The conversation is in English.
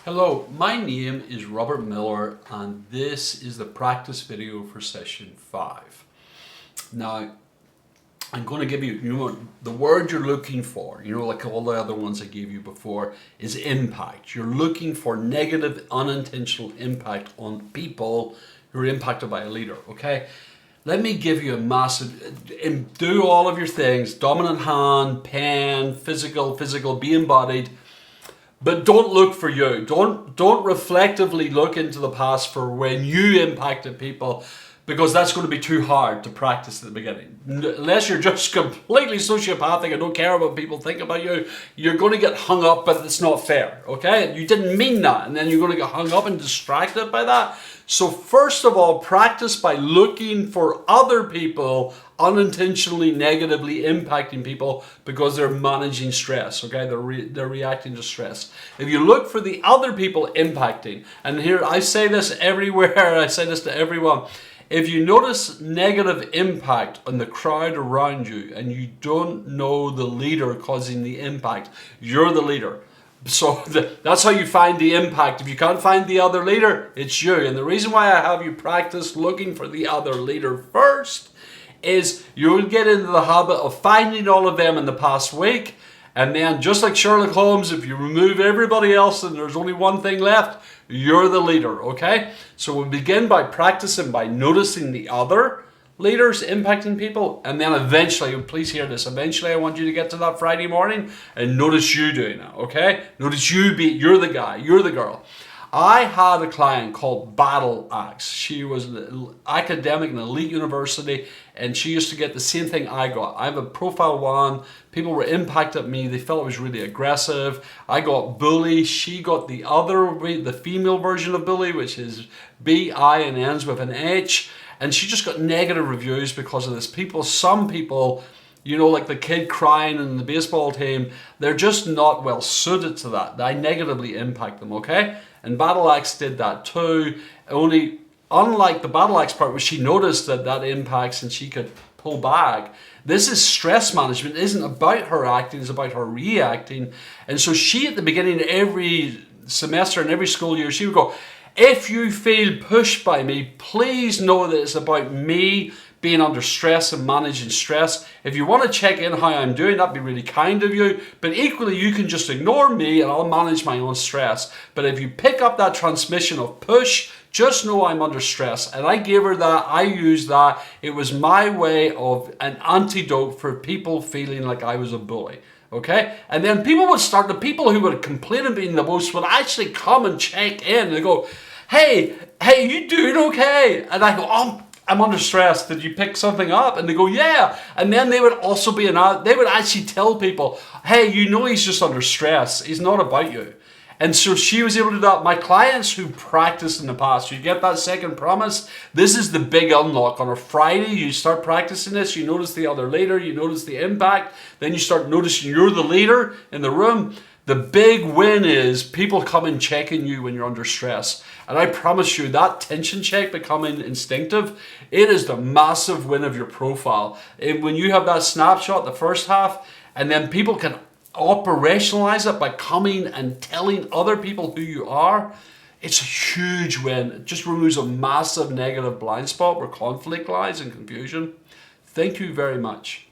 Hello, my name is Robert Miller and this is the practice video for session 5. Now, I'm going to give you, the word you're looking for, like all the other ones I gave you before, is impact. You're looking for negative, unintentional impact on people who are impacted by a leader, okay? Let me give you a massive, do all of your things, dominant hand, pen, physical, be embodied. But don't look for you. Don't reflectively look into the past for when you impacted people, because that's going to be too hard to practice at the beginning. Unless you're just completely sociopathic and don't care about what people think about you, you're going to get hung up, but it's not fair, okay? You didn't mean that, and then you're going to get hung up and distracted by that. So first of all, practice by looking for other people unintentionally negatively impacting people because they're managing stress, okay? They're reacting to stress. If you look for the other people impacting, and here I say this everywhere, I say this to everyone, if you notice negative impact on the crowd around you and you don't know the leader causing the impact, you're the leader. So that's how you find the impact. If you can't find the other leader, it's you. And the reason why I have you practice looking for the other leader first is you'll get into the habit of finding all of them in the past week, and then just like Sherlock Holmes, if you remove everybody else and there's only one thing left, you're the leader, okay? So we'll begin by practicing by noticing the other leaders impacting people, and then eventually, please hear this, eventually I want you to get to that Friday morning and notice you doing it, okay? Notice you're the guy, you're the girl. I had a client called Battle Axe. She was an academic in an elite university, and she used to get the same thing I got. I have a profile 1. People were impacted at me. They felt I was really aggressive. I got bully. She got the female version of bully, which is B-I and ends with an H. And she just got negative reviews because of this. Some people, like the kid crying in the baseball team, they're just not well suited to that. I negatively impact them, okay? And Battle Axe did that too. Only, unlike the Battle Axe part where she noticed that impacts and she could pull back, this is stress management. It isn't about her acting, it's about her reacting. And so she, at the beginning of every semester and every school year, she would go, if you feel pushed by me, please know that it's about me being under stress and managing stress. If you want to check in how I'm doing, that'd be really kind of you. But equally, you can just ignore me and I'll manage my own stress. But if you pick up that transmission of push, just know I'm under stress. And I gave her that, I used that. It was my way of an antidote for people feeling like I was a bully. Okay? And then the people who would complain and being the most would actually come and check in and go, hey, you doing okay? And I go, I'm under stress. Did you pick something up? And they go, yeah. And then they would also they would actually tell people, hey, he's just under stress. He's not about you. And so she was able to do that. My clients who practiced in the past, you get that second promise. This is the big unlock. On a Friday, you start practicing this. You notice the other leader. You notice the impact. Then you start noticing you're the leader in the room. The big win is people come and checking you when you're under stress. And I promise you that tension check becoming instinctive, it is the massive win of your profile. And when you have that snapshot, the first half, and then people can operationalize it by coming and telling other people who you are, it's a huge win. It just removes a massive negative blind spot where conflict lies and confusion. Thank you very much.